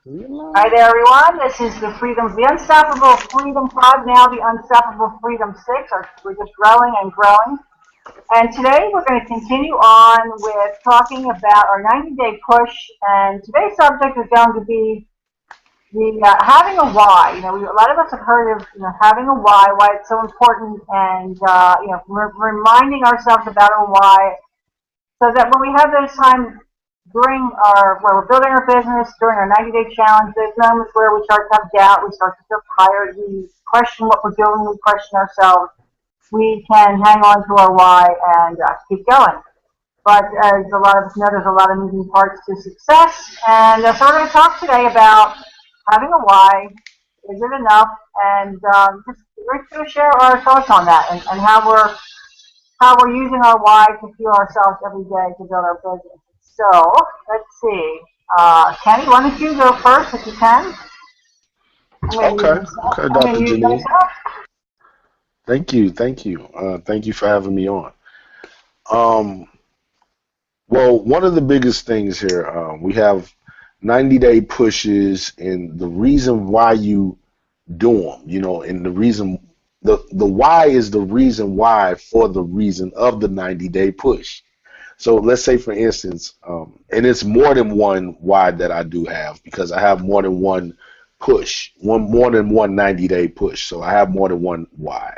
Hi there, everyone. This is the Unstoppable Freedom Pod, now the Unstoppable Freedom 6. We're just growing and growing. And today we're going to continue on with talking about our 90-day push. And today's subject is going to be the having a why. A lot of us have heard of having a why it's so important, and reminding ourselves about our why so that when we have those times during when we're building our business, during our 90-day challenge, those moments where we start to have doubt, we start to feel tired, we question what we're doing, we question ourselves, we can hang on to our why and keep going. But as a lot of us know, there's a lot of moving parts to success, and so we're going to talk today about having a why. Is it enough? And we're going to share our thoughts on that and how we're using our why to fuel ourselves every day to build our business. So let's see. Kenny, why don't you go first if you can? Okay, okay, I'm Dr. going to use Janine. myself. Thank you for having me on. Um, well, one of the biggest things here, we have 90-day pushes, and the reason why you do them, and the why is the reason why for the reason of the 90-day push. So let's say, for instance, and it's more than one why that I do have because I have more than one push, more than one 90-day push. So I have more than one why.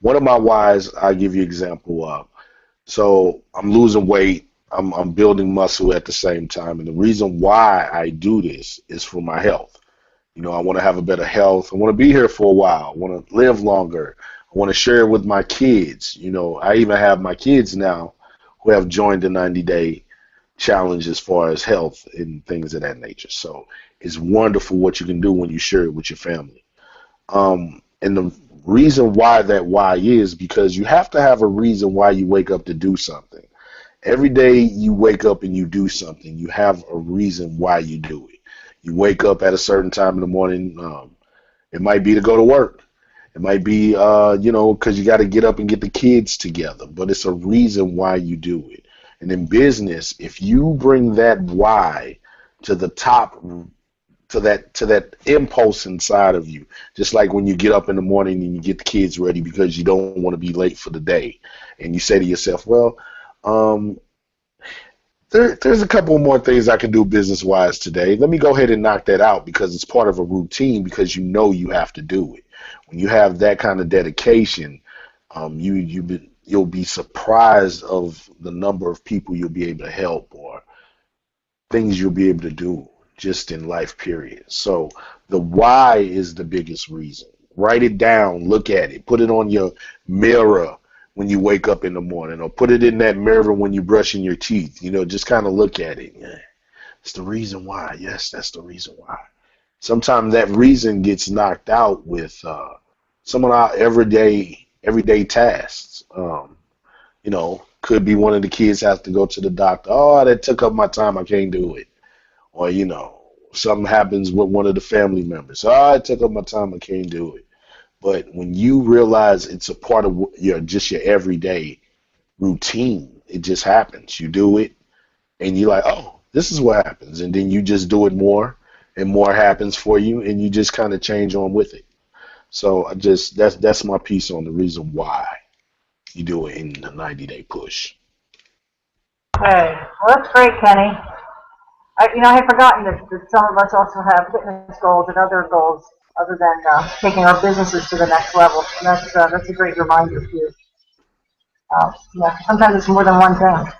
One of my whys, I'll give you an example of. So I'm losing weight. I'm building muscle at the same time. And the reason why I do this is for my health. I want to have a better health. I want to be here for a while. I want to live longer. I want to share it with my kids. I even have my kids now who have joined the 90-day challenge as far as health and things of that nature. So it's wonderful what you can do when you share it with your family. And the reason why that why is because you have to have a reason why you wake up to do something. Every day you wake up and you do something, you have a reason why you do it. You wake up at a certain time in the morning. It might be to go to work. It might be, because you got to get up and get the kids together. But it's a reason why you do it. And in business, if you bring that why to the top, to that impulse inside of you, just like when you get up in the morning and you get the kids ready because you don't want to be late for the day, and you say to yourself, well, um, there's a couple more things I can do business wise today. Let me go ahead and knock that out because it's part of a routine because you have to do it. When you have that kind of dedication, you'll be surprised of the number of people you'll be able to help or things you'll be able to do just in life, period. So the why is the biggest reason. Write it down, look at it, put it on your mirror when you wake up in the morning, or put it in that mirror when you're brushing your teeth. Just kind of look at it. Yeah, it's the reason why. Yes, that's the reason why. Sometimes that reason gets knocked out with some of our everyday tasks. Could be one of the kids has to go to the doctor. Oh, that took up my time. I can't do it. Or something happens with one of the family members. Oh, it took up my time. I can't do it. But when you realize it's a part of your everyday routine, it just happens. You do it, and you're like, oh, this is what happens, and then you just do it more, and more happens for you, and you just kind of change on with it. So that's my piece on the reason why you do it in the 90-day push. Okay, well, that's great, Kenny. I had forgotten that some of us also have fitness goals and other goals other than taking our businesses to the next level. And that's a great reminder too. Yeah, sometimes it's more than one thing.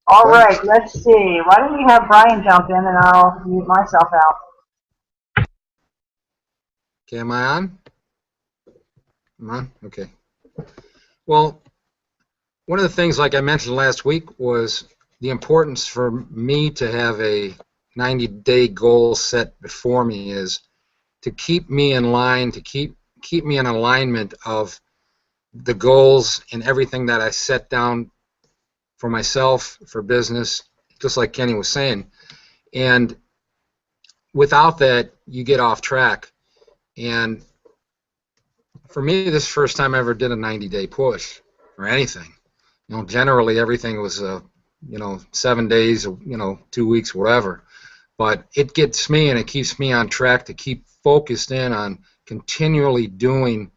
All right, Thanks. let's see. Why don't we have Brian jump in and I'll mute myself out. Okay, am I on? I'm on? Okay. Well, one of the things, like I mentioned last week, was the importance for me to have a 90-day goal set before me is to keep me in line, to keep me in alignment of the goals and everything that I set down for myself, for business, just like Kenny was saying. And without that, you get off track. And for me, this is the first time I ever did a 90-day push or anything. Generally everything was, 7 days, 2 weeks, whatever. but it gets me and it keeps me on track to keep focused in on continually doing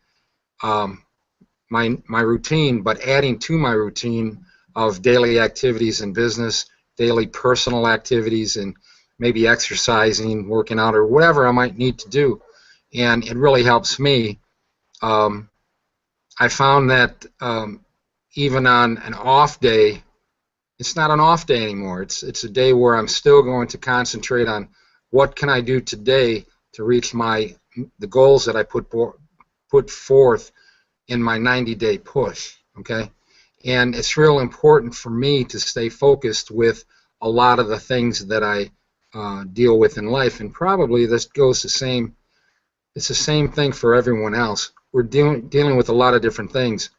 my routine, but adding to my routine of daily activities in business, daily personal activities, and maybe exercising, working out, or whatever I might need to do. And it really helps me. I found that even on an off day, it's not an off day anymore. It's a day where I'm still going to concentrate on what can I do today to reach the goals that I put forth in my 90-day push. Okay, and it's real important for me to stay focused with a lot of the things that I deal with in life, and probably this goes the same. It's the same thing for everyone else. We're dealing with a lot of different things.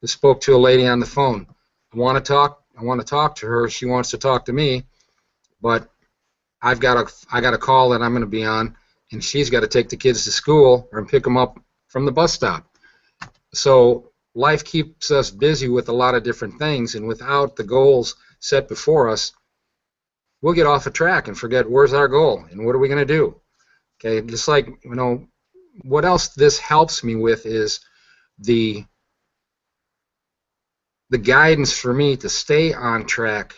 I spoke to a lady on the phone. I want to talk to her. She wants to talk to me, but I got a call that I'm going to be on, and she's got to take the kids to school or pick them up from the bus stop. So life keeps us busy with a lot of different things, and without the goals set before us, we'll get off a track and forget where's our goal and what are we going to do. Okay, just like, what else this helps me with is the guidance for me to stay on track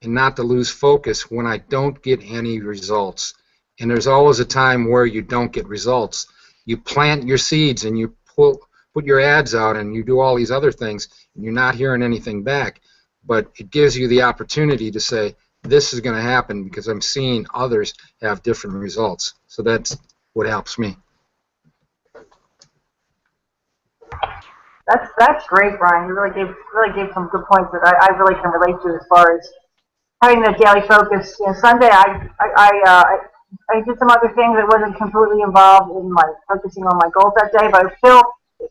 and not to lose focus when I don't get any results. And there's always a time where you don't get results. You plant your seeds and you put your ads out and you do all these other things and you're not hearing anything back. But it gives you the opportunity to say, this is going to happen because I'm seeing others have different results. So that's what helps me. That's great, Brian. You really gave some good points that I really can relate to as far as having the daily focus. Sunday I did some other things that wasn't completely involved in my focusing on my goals that day, but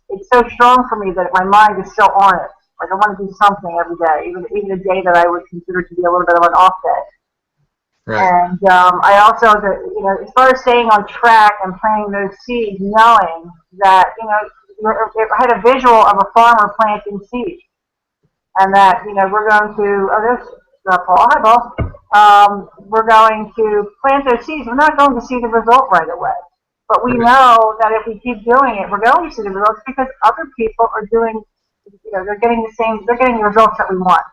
it's so strong for me that my mind is still on it. Like I want to do something every day, even a day that I would consider to be a little bit of an off day. Right. And I also, as far as staying on track and planting those seeds, knowing that I had a visual of a farmer planting seeds, and that we're going to. Oh, there's Paul. Hi, Paul. We're going to plant those seeds. We're not going to see the result right away, but we know that if we keep doing it, we're going to see the results because other people are doing. They're getting the same. They're getting the results that we want.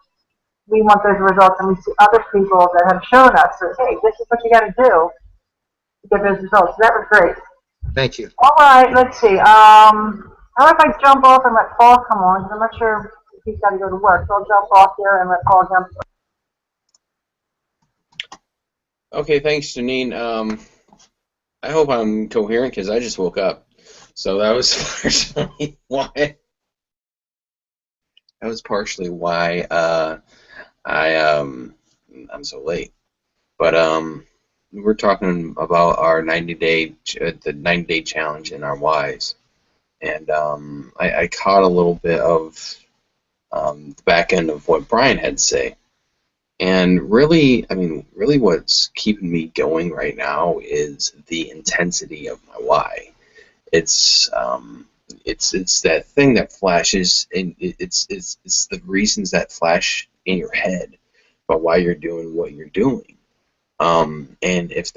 We want those results, and we see other people that have shown us that, hey, this is what you got to do to get those results. So that was great. Thank you. All right, let's see. How about if I jump off and let Paul come on? Because I'm not sure if he's got to go to work. So I'll jump off here and let Paul jump. Okay, thanks, Janine. I hope I'm coherent because I just woke up. So that was partially why. That was partially why I'm so late. But we're talking about our 90-day the 90-day challenge and our whys. And I caught a little bit of the back end of what Brian had to say. And really what's keeping me going right now is the intensity of my why. It's that thing that flashes, and it's the reasons that flash in your head about why you're doing what you're doing. And if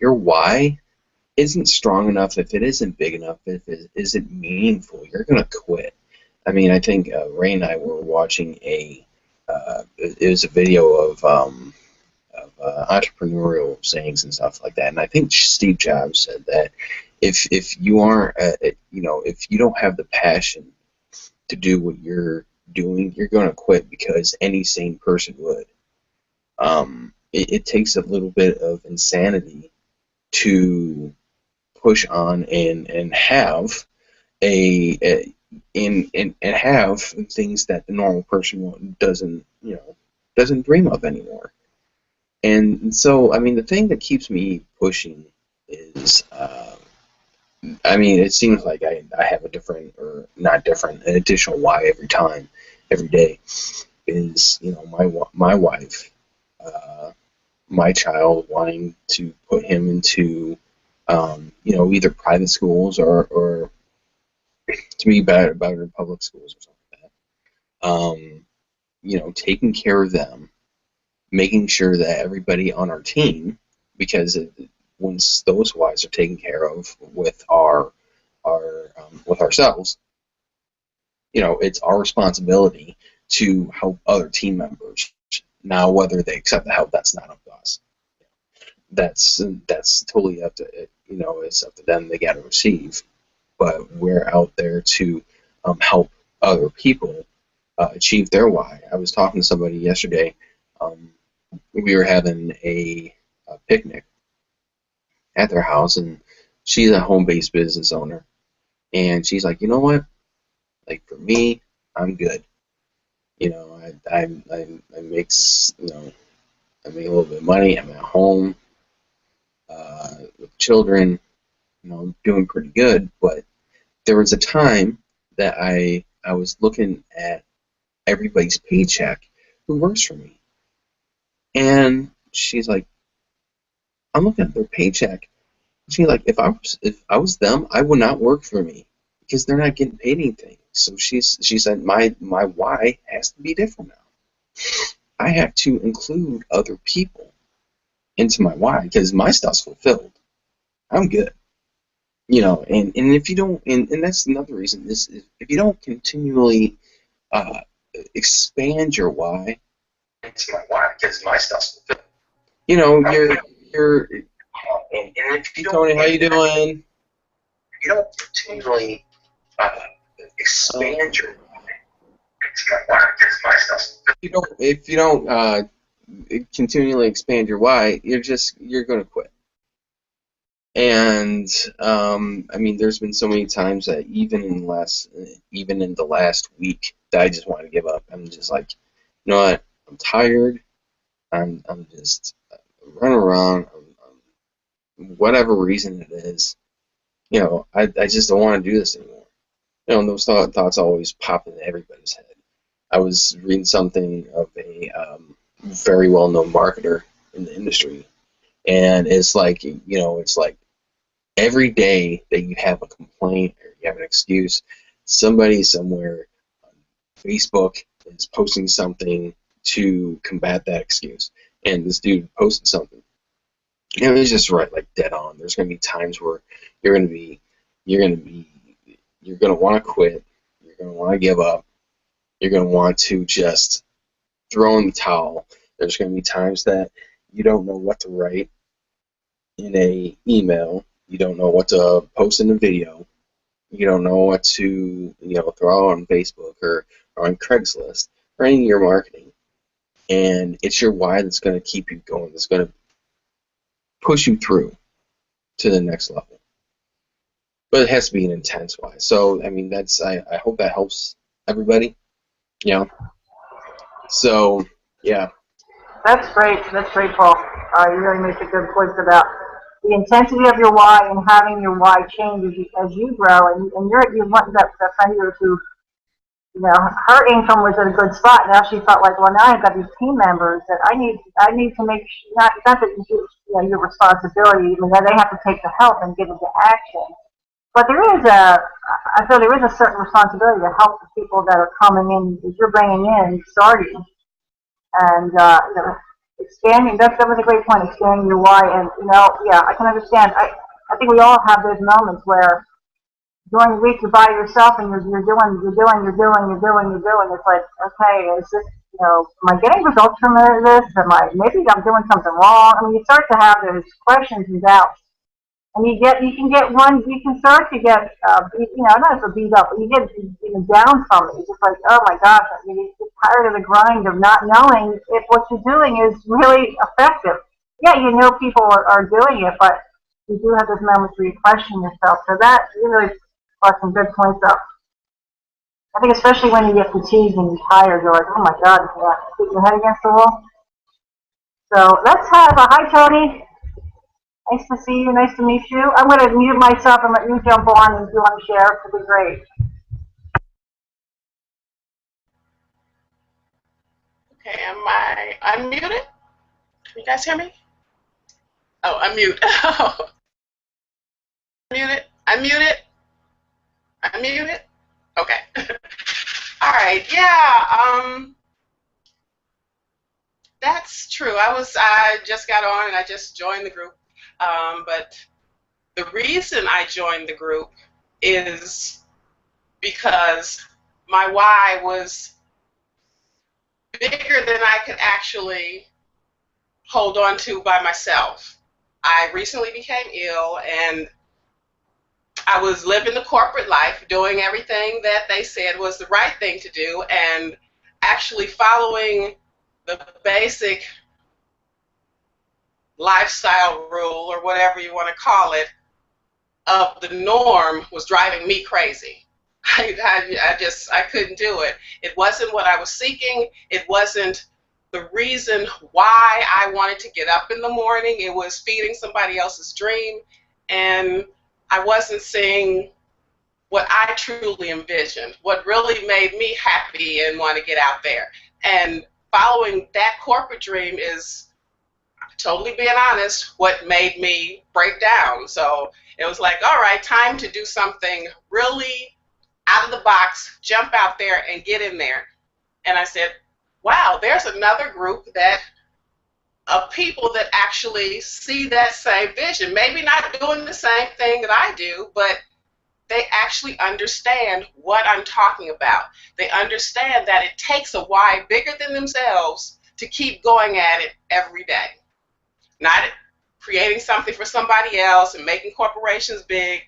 your why isn't strong enough, if it isn't big enough, if it isn't meaningful, you're gonna quit. I mean, I think Ray and I were watching it was a video of entrepreneurial sayings and stuff like that, and I think Steve Jobs said that if you aren't, if you don't have the passion to do what you're doing, you're going to quit because any sane person would. It takes a little bit of insanity to push on and have and have things that the normal person doesn't dream of anymore. And so, I mean, the thing that keeps me pushing is, it seems like I have a different, or not different, an additional why every day. Is, my wife, my child, wanting to put him into, either private schools or to be better in public schools or something like that. Taking care of them, making sure that everybody on our team, because once those whys are taken care of with our with ourselves, it's our responsibility to help other team members. Now, whether they accept the help, that's not up to us. That's totally up to it's up to them. They got to receive, but we're out there to help other people achieve their why. I was talking to somebody yesterday. We were having a picnic at their house, and she's a home-based business owner, and she's like, you know what? Like, for me, I'm good. I make I make a little bit of money. I'm at home with children. I'm doing pretty good. But there was a time that I was looking at everybody's paycheck who works for me, and she's like, I'm looking at their paycheck. She's like, if I was them, I would not work for me because they're not getting paid anything. So she said my why has to be different now. I have to include other people into my why because my stuff's fulfilled. I'm good. And if you don't, and that's another reason, is if you don't continually expand your why into my why because my stuff's fulfilled. You're and if you don't, Tony, how you doing? If you don't continually expand your why because my stuff's fulfilled. If you don't continually expand your why, you're going to quit. And I mean, there's been so many times that even in the last week that I just want to give up. I'm just like, you know what? I'm tired. I'm just running around. Whatever reason it is, I just don't want to do this anymore. And those thoughts always pop into everybody's head. I was reading something of a very well-known marketer in the industry, and it's like, it's like every day that you have a complaint or you have an excuse, somebody somewhere on Facebook is posting something to combat that excuse. And this dude posted something. He's just right, like dead on. There's going to be times where you're going to want to quit. You're going to want to give up. You're going to want to just throw in the towel. There's going to be times that you don't know what to write in a email. You don't know what to post in a video. You don't know what to throw out on Facebook or on Craigslist or any of your marketing. And it's your why that's going to keep you going. That's going to push you through to the next level. But it has to be an intense why. So, I mean, I hope that helps everybody. So, yeah. That's great, Paul. You really make a good point about the intensity of your why and having your why change as you grow. And you want that friend of yours who, her income was at a good spot. Now she felt like, well, now I've got these team members that I need to make not that your responsibility. I mean, that they have to take the help and get into action. But I feel there is a certain responsibility to help the people that are coming in, that you're bringing in, starting, and expanding. That was a great point, expanding your why. And yeah, I can understand. I think we all have those moments where during the week you're by yourself and you're doing. It's like, okay, is this, am I getting results from this? Maybe I'm doing something wrong? I mean, you start to have those questions and doubts, and you can start to get, not as a beat up, but you get even down from it. You're just like, oh my gosh, you get tired of the grind of not knowing if what you're doing is really effective. Yeah, people are doing it, but you do have those moments where you question yourself. So that you really brought some good points up. I think especially when you get fatigued and you're tired, you're like, oh my God, keep your head against the wall. So let's have a hi, Tony. Nice to see you. Nice to meet you. I'm going to mute myself and let you jump on, and if you want to share, it would be great. Okay, am I unmuted? Can you guys hear me? Oh, unmute. Unmuted. Okay. All right. Yeah. That's true. I just got on and I just joined the group. But the reason I joined the group is because my why was bigger than I could actually hold on to by myself. I recently became ill and I was living the corporate life, doing everything that they said was the right thing to do, and actually following the basic lifestyle rule, or whatever you want to call it, of the norm was driving me crazy. I couldn't do it. It wasn't what I was seeking. It wasn't the reason why I wanted to get up in the morning. It was feeding somebody else's dream, and I wasn't seeing what I truly envisioned, what really made me happy and want to get out there. And following that corporate dream is, totally being honest, what made me break down. So it was like, all right, time to do something really out of the box, jump out there and get in there. And I said, wow, there's another group that of people that actually see that same vision. Maybe not doing the same thing that I do, but they actually understand what I'm talking about. They understand that it takes a why bigger than themselves to keep going at it every day. Not creating something for somebody else and making corporations big,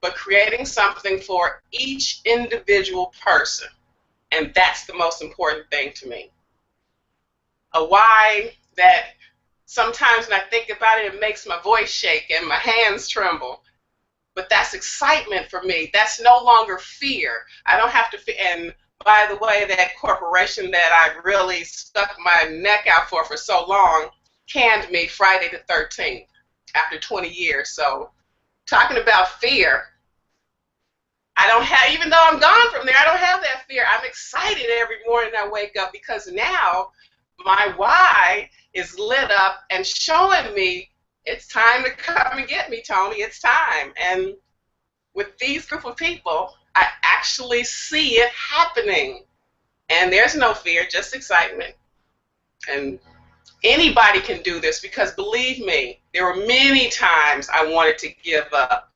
but creating something for each individual person. And that's the most important thing to me. A why that sometimes when I think about it, it makes my voice shake and my hands tremble. But that's excitement for me. That's no longer fear. I don't have to fear. And by the way, that corporation that I really stuck my neck out for so long canned me Friday the 13th after 20 years. So talking about fear, I don't have, even though I'm gone from there, I don't have that fear. I'm excited every morning I wake up because now my why is lit up and showing me it's time to come and get me, Tony. It's time. And with these group of people, I actually see it happening. And there's no fear, just excitement. And anybody can do this because, believe me, there were many times I wanted to give up.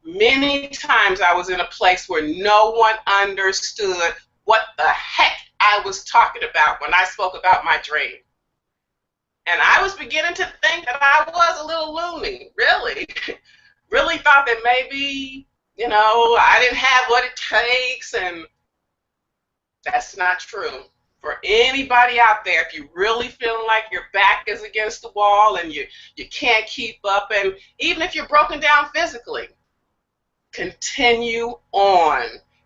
Many times I was in a place where no one understood what the heck I was talking about when I spoke about my dream. And I was beginning to think that I was a little loony, really. Really thought that maybe, I didn't have what it takes, and that's not true. For anybody out there, if you're really feeling like your back is against the wall and you can't keep up, and even if you're broken down physically, continue on.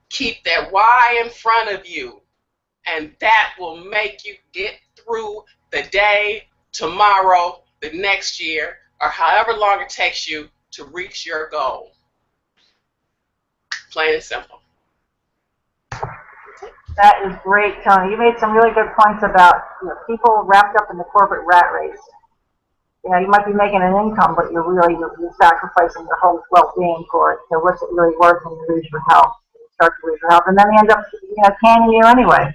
Keep that why in front of you, and that will make you get through the day, tomorrow, the next year, or however long it takes you to reach your goal. Plain and simple. That is great, Tony. You made some really good points about people wrapped up in the corporate rat race. You might be making an income, but you're sacrificing your whole well-being for it. So what's it really worth when you lose your health? You start to lose your health, and then they end up canning you anyway.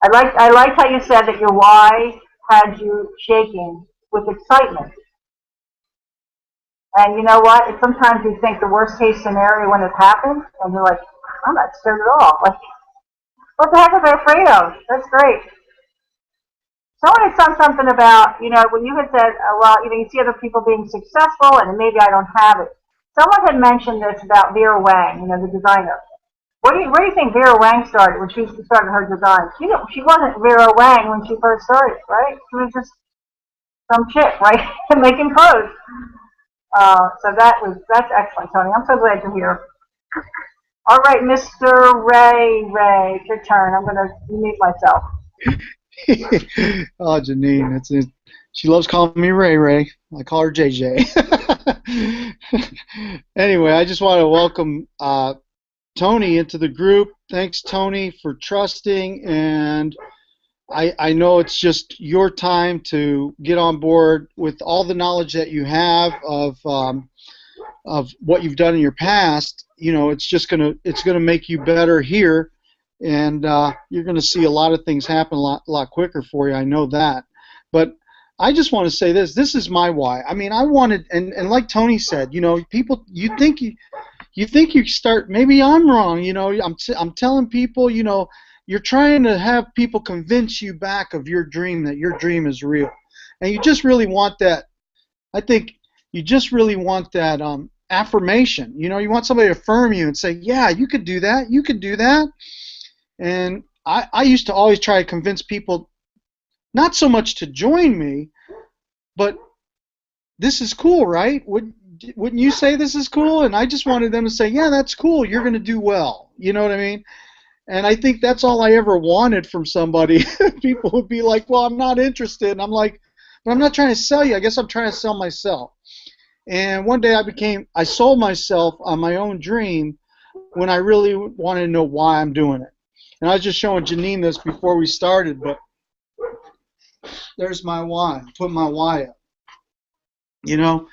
I liked how you said that your why had you shaking with excitement. And you know what? Sometimes you think the worst case scenario when it happens, and you're like, I'm not scared at all. Like, what the heck was I afraid of? That's great. Someone had said something about, when you had said, you see other people being successful, and maybe I don't have it. Someone had mentioned this about Vera Wang, the designer. Where do you think Vera Wang started when she started her design? She wasn't Vera Wang when she first started, right? She was just some chick, right, making clothes. So that's excellent, Tony. I'm so glad you're here. All right, Mr. Ray, it's your turn. I'm going to mute myself. Oh, Janine, she loves calling me Ray. I call her JJ. Anyway, I just want to welcome Tony into the group. Thanks, Tony, for trusting, and I know it's just your time to get on board with all the knowledge that you have of what you've done in your past. It's gonna make you better here, and you're gonna see a lot of things happen a lot quicker for you. I know that. But I just want to say this. This is my why. I mean, I wanted, and like Tony said, you know, people, you think you start. Maybe I'm wrong. You know, I'm telling people, you know, you're trying to have people convince you back of your dream, that your dream is real, and you just really want that. I think you just really want that affirmation. You know, you want somebody to affirm you and say, yeah, you could do that. You could do that. And I used to always try to convince people, not so much to join me, but this is cool, right? Wouldn't you say this is cool? And I just wanted them to say, yeah, that's cool. You're going to do well. You know what I mean? And I think that's all I ever wanted from somebody. People would be like, well, I'm not interested. And I'm like, but I'm not trying to sell you. I guess I'm trying to sell myself. And one day I sold myself on my own dream when I really wanted to know why I'm doing it. And I was just showing Janine this before we started, but there's my why. Put my why up. You know,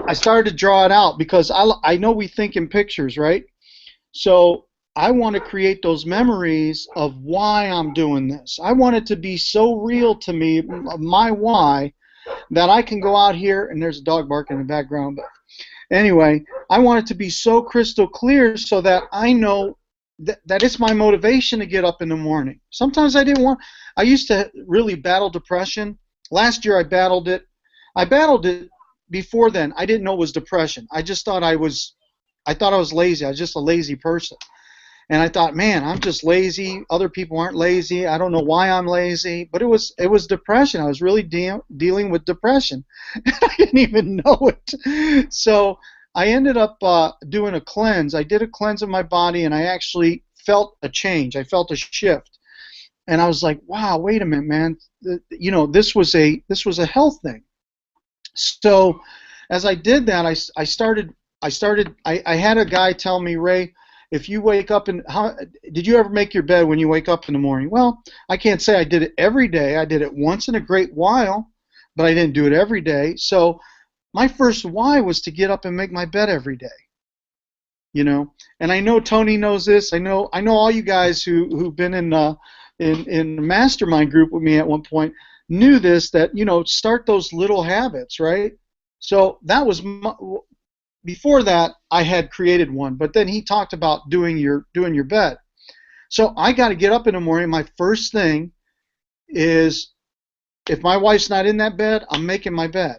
I started to draw it out because I know we think in pictures, right? So I want to create those memories of why I'm doing this. I want it to be so real to me, my why, that I can go out here, and there's a dog barking in the background, but anyway, I want it to be so crystal clear so that I know that it's my motivation to get up in the morning. Sometimes I used to really battle depression. Last year I battled it. I battled it before then. I didn't know it was depression. I just thought I thought I was lazy. I was just a lazy person. And I thought, man, I'm just lazy. Other people aren't lazy. I don't know why I'm lazy. But it was depression. I was really dealing with depression. I didn't even know it. So I ended up doing a cleanse. I did a cleanse of my body, and I actually felt a change. I felt a shift. And I was like, wow, wait a minute, man. You know, this was a health thing. So as I did that, I had a guy tell me, Ray, if you wake up did you ever make your bed when you wake up in the morning? Well, I can't say I did it every day. I did it once in a great while, but I didn't do it every day. So my first why was to get up and make my bed every day. You know, and I know Tony knows this. I know all you guys who've been in the mastermind group with me at one point knew this, that, you know, start those little habits, right? So that was before that I had created one, but then he talked about doing your bed. So I got to get up in the morning. My first thing is, if my wife's not in that bed, I'm making my bed.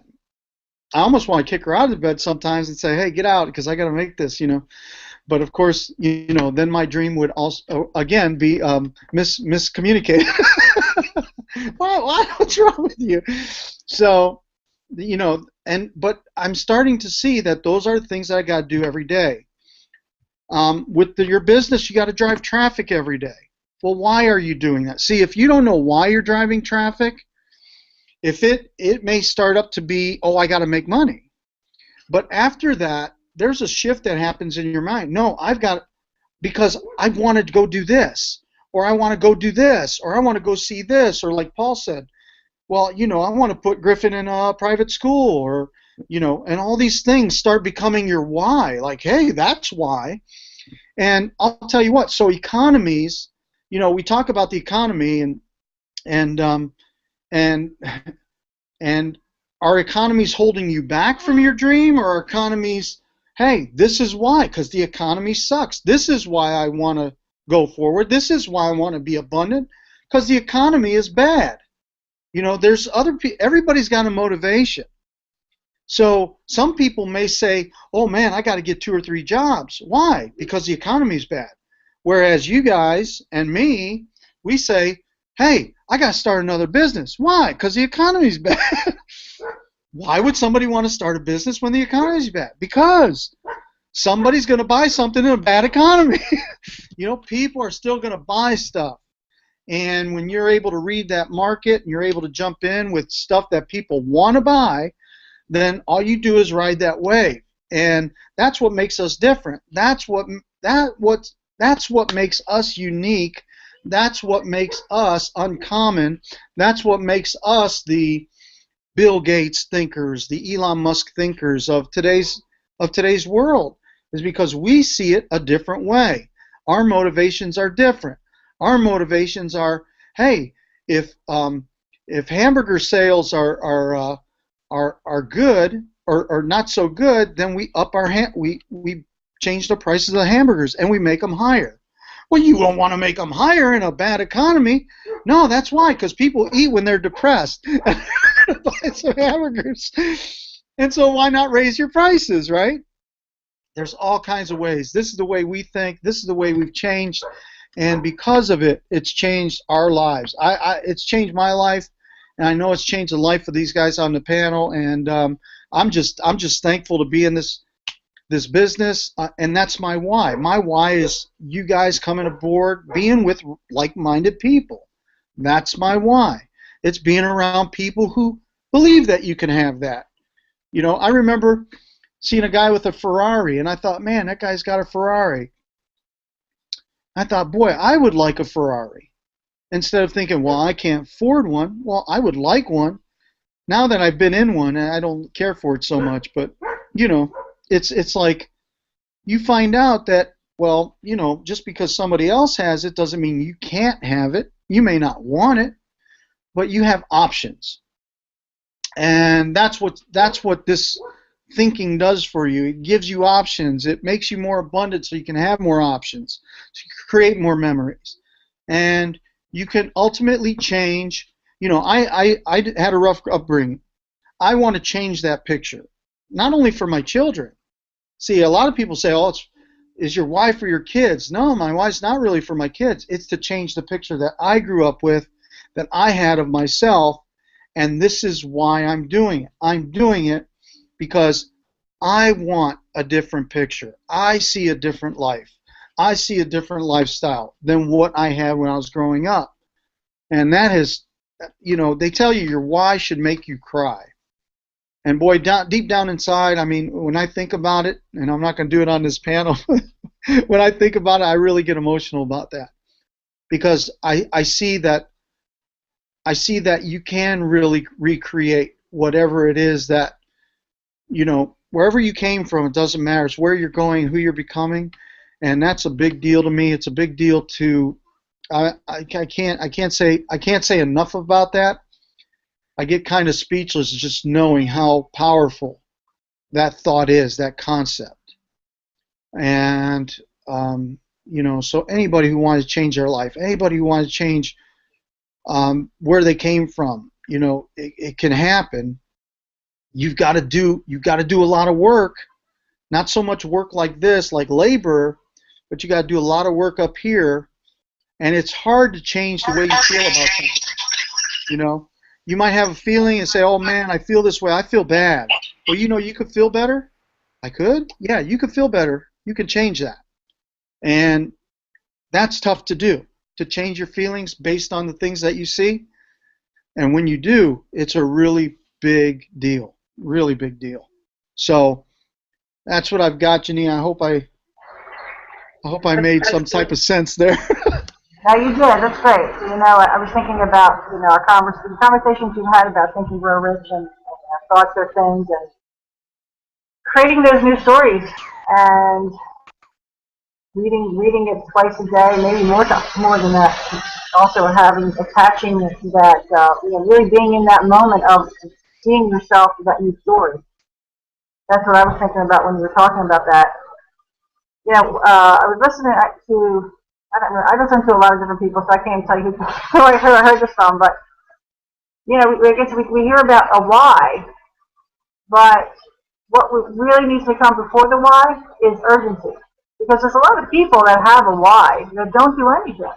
I almost want to kick her out of the bed sometimes and say, hey, get out, because I got to make this, you know. But of course, you know, then my dream would also again be miscommunicated. What's wrong with you? So, you know, but I'm starting to see that those are things that I got to do every day. With your business, you got to drive traffic every day. Well, why are you doing that? See, if you don't know why you're driving traffic, if it may start up to be, oh, I got to make money. But after that, there's a shift that happens in your mind. No, because I wanted to go do this, or I want to go do this, or I want to go see this, or like Paul said, well, you know, I want to put Griffin in a private school, or, you know, and all these things start becoming your why. Like, hey, that's why. And I'll tell you what, so economies, you know, we talk about the economy, and are economies holding you back from your dream, or are economies, hey, this is why, because the economy sucks. This is why I want to go forward. This is why I want to be abundant, because the economy is bad. You know, there's other people, everybody's got a motivation. So some people may say, oh man, I got to get 2 or 3 jobs. Why? Because the economy's bad. Whereas you guys and me, we say, hey, I got to start another business. Why? Because the economy's bad. Why would somebody want to start a business when the economy's bad? Because somebody's going to buy something in a bad economy. You know, people are still going to buy stuff. And when you're able to read that market and you're able to jump in with stuff that people want to buy, then all you do is ride that wave. And that's what makes us different. That's what makes us unique. That's what makes us uncommon. That's what makes us the Bill Gates thinkers, the Elon Musk thinkers of today's world, is because we see it a different way. Our motivations are different. Our motivations are, hey, if if hamburger sales are good or not so good, then we up our we change the prices of the hamburgers and we make them higher. Well, you don't want to make them higher in a bad economy. No, that's why, because people eat when they're depressed. Buy some hamburgers. And so why not raise your prices, right? There's all kinds of ways. This is the way we think. This is the way we've changed. And because of it, it's changed our lives. It's changed my life, and I know it's changed the life of these guys on the panel. And I'm just thankful to be in this business, and that's my why. My why is you guys coming aboard, being with like-minded people. That's my why. It's being around people who believe that you can have that. You know, I remember seeing a guy with a Ferrari, and I thought, man, that guy's got a Ferrari. I thought, boy, I would like a Ferrari. Instead of thinking, well, I can't afford one, well, I would like one. Now that I've been in one, I don't care for it so much, but, you know, it's like you find out that, well, you know, just because somebody else has it doesn't mean you can't have it. You may not want it, but you have options. And that's what this thinking does for you. It gives you options. It makes you more abundant so you can have more options, so you can create more memories. And you can ultimately change. You know, I had a rough upbringing. I want to change that picture, not only for my children. See, a lot of people say, oh, is your wife for your kids? No, my wife's not really for my kids. It's to change the picture that I grew up with, that I had of myself, and this is why I'm doing it. I'm doing it because I want a different picture. I see a different life. I see a different lifestyle than what I had when I was growing up. And that has, you know, they tell you your why should make you cry. And boy, deep down inside, I mean, when I think about it, and I'm not going to do it on this panel, when I think about it, I really get emotional about that. Because I see that you can really recreate whatever it is that, you know, wherever you came from, it doesn't matter. It's where you're going, who you're becoming, and that's a big deal to me. It's a big deal to I can't say enough about that. I get kind of speechless just knowing how powerful that thought is, that concept. And you know, so anybody who wants to change their life, anybody who wants to change where they came from, you know, it can happen. You've got to do a lot of work. Not so much work like this, like labor, but you got to do a lot of work up here. And it's hard to change the way you feel about something. You know, you might have a feeling and say, "Oh man, I feel this way. I feel bad." Well, you know, you could feel better. I could. Yeah, you could feel better. You can change that. And that's tough to do, to change your feelings based on the things that you see. And when you do, it's a really big deal. Really big deal. So that's what I've got, Janine. I hope I made some type of sense there. No, you did. That's great. You know, I was thinking about, you know, the conversations you had about Think and Grow Rich and thoughts are things, and creating those new stories and reading it twice a day, maybe more than that. Also attaching that, you know, really being in that moment of seeing yourself as that new story. That's what I was thinking about when you were talking about that. You know, I was listening to, I listen to a lot of different people, so I can't tell you who I heard this from, but, you know, we hear about a why, but what really needs to come before the why is urgency. Because there's a lot of people that have a why that don't do anything.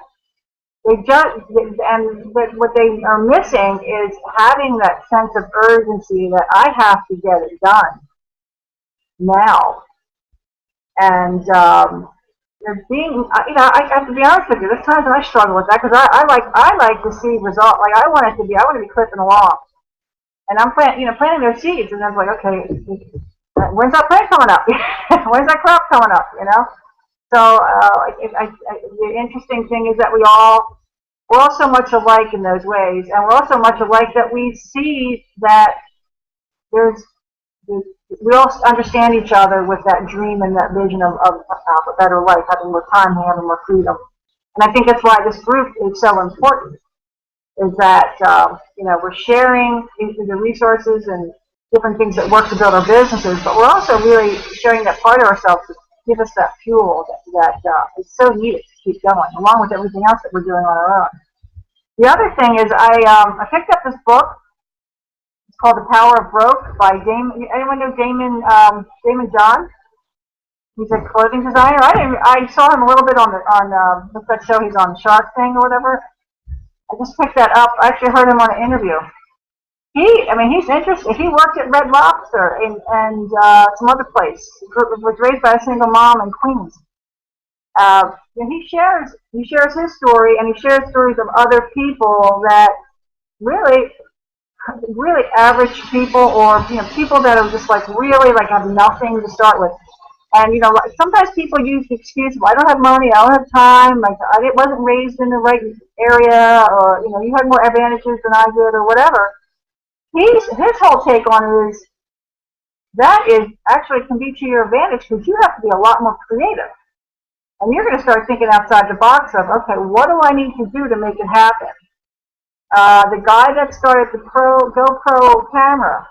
What they are missing is having that sense of urgency that I have to get it done now. And I have to be honest with you. There's times when I struggle with that because I like to see results. Like I want to be clipping along, and I'm planting those seeds, and I'm like, okay, when's that plant coming up? When's that crop coming up? You know. So the interesting thing is that we're all so much alike in those ways, and we're also much alike that we see that we all understand each other with that dream and that vision of a better life, having more time, having more freedom. And I think that's why this group is so important. is that we're sharing the resources and different things that work to build our businesses, but we're also really sharing that part of ourselves to give us that fuel that is so needed to keep going, along with everything else that we're doing on our own. The other thing is I picked up this book. It's called The Power of Broke by Damon. Anyone know Damon John? He's a clothing designer. I saw him a little bit on what's that show he's on, Shark Thing or whatever. I just picked that up. I actually heard him on an interview. He's interesting. He worked at Red Lobster and some other place. He was raised by a single mom in Queens. And he shares his story, and he shares stories of other people that really average people, or people that are just like really like have nothing to start with. And sometimes people use the excuse, well, I don't have money, I don't have time, like I wasn't raised in the right area, or you had more advantages than I did, or whatever. His whole take on it is that is actually can be to your advantage, because you have to be a lot more creative, and you're going to start thinking outside the box of, okay, what do I need to do to make it happen? The guy that started the GoPro camera,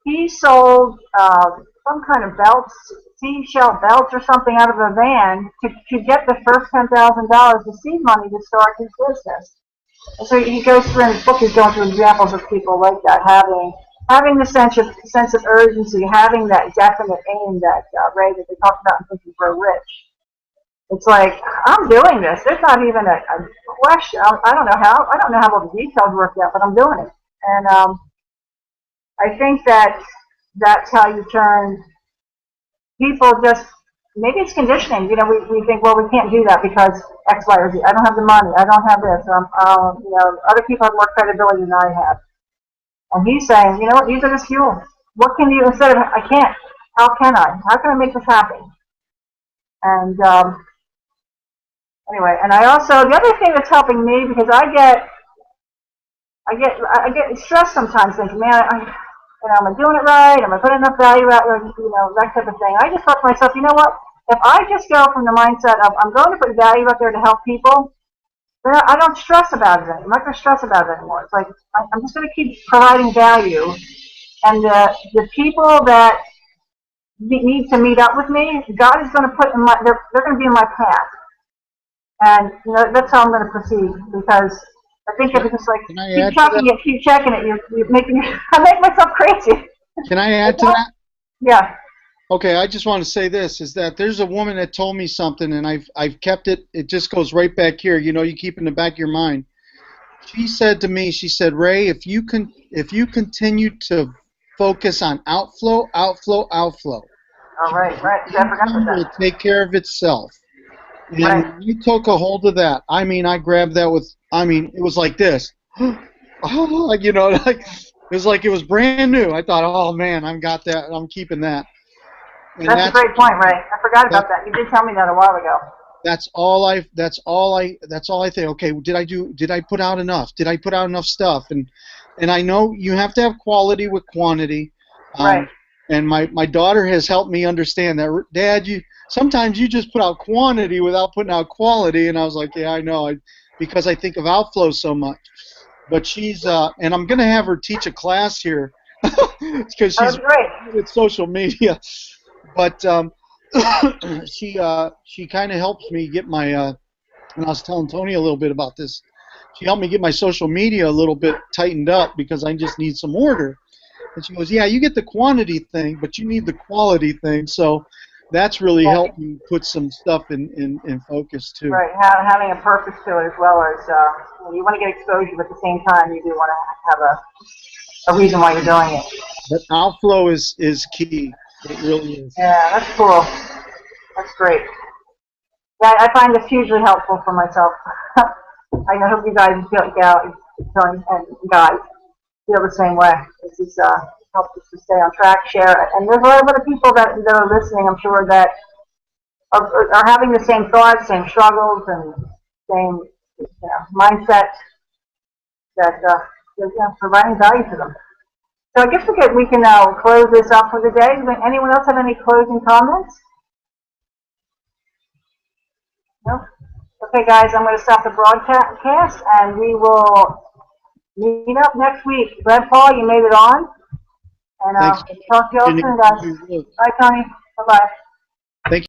he sold some kind of belts, seashell belts or something, out of a van to get the first $10,000 of seed money to start his business. And so he goes through in his book. He's going through examples of people like that, having the sense of urgency, having that definite aim that Ray that they talked about in Think and Grow Rich. It's like, I'm doing this. There's not even a question. I don't know how all the details work out, but I'm doing it. And I think that's how you turn people. Just maybe it's conditioning. We think, well, we can't do that because X, Y, or Z. I don't have the money. I don't have this. Other people have more credibility than I have. And he's saying, you know what? Use it as fuel. What can you, instead of I can't? How can I? How can I make this happen? And anyway, and I also, the other thing that's helping me, because I get stressed sometimes, thinking, man, am I doing it right? Am I putting enough value out there? That type of thing. I just thought to myself, you know what? If I just go from the mindset of I'm going to put value out there to help people, then I don't stress about it. I'm not going to stress about it anymore. It's like I'm just going to keep providing value, and the people that need to meet up with me, God is going to put in my. They're going to be in my path. And that's how I'm going to proceed, because I think if it's just like keep checking it, you're making I make myself crazy. Can I add to that? Yeah. Okay, I just want to say this, is that there's a woman that told me something, and I've kept it. It just goes right back here. You keep in the back of your mind. She said to me, she said, Ray, if you continue to focus on outflow. Oh, right. I forgot about that. It will take care of itself. And right. you took a hold of that. I grabbed that with, it was like this. It was like it was brand new. I thought, oh man, I've got that. I'm keeping that. And that's a great point, Ray. I forgot about that. You did tell me that a while ago. That's all I think. Okay, did I put out enough? Did I put out enough stuff? And I know you have to have quality with quantity. Right. And my daughter has helped me understand that, Dad, sometimes you just put out quantity without putting out quality. And I was like, yeah, I know, because I think of outflow so much. But she's and I'm gonna have her teach a class here because she's great with social media. But she kind of helps me get my. And I was telling Tony a little bit about this. She helped me get my social media a little bit tightened up because I just need some order. And she goes, yeah, you get the quantity thing, but you need the quality thing. So that's really helped me put some stuff in focus too. Right, having a purpose to it as well as you want to get exposure, but at the same time you do want to have a reason why you're doing it. But outflow is key. It really is. Yeah, that's cool. That's great. Yeah, I find this hugely helpful for myself. I hope you guys and guys feel the same way. This is helps us to stay on track, share, and there's a lot of other people that are listening, I'm sure, that are having the same thoughts, same struggles, and same mindset that providing value to them. So I guess we can now close this up for the day. Anyone else have any closing comments? No? Okay, guys, I'm going to stop the broadcast, and we will meet up next week. Brad Paul, you made it on. And Thanks. talk to you all soon, guys. Bye, Tony. Bye-bye. Thank you.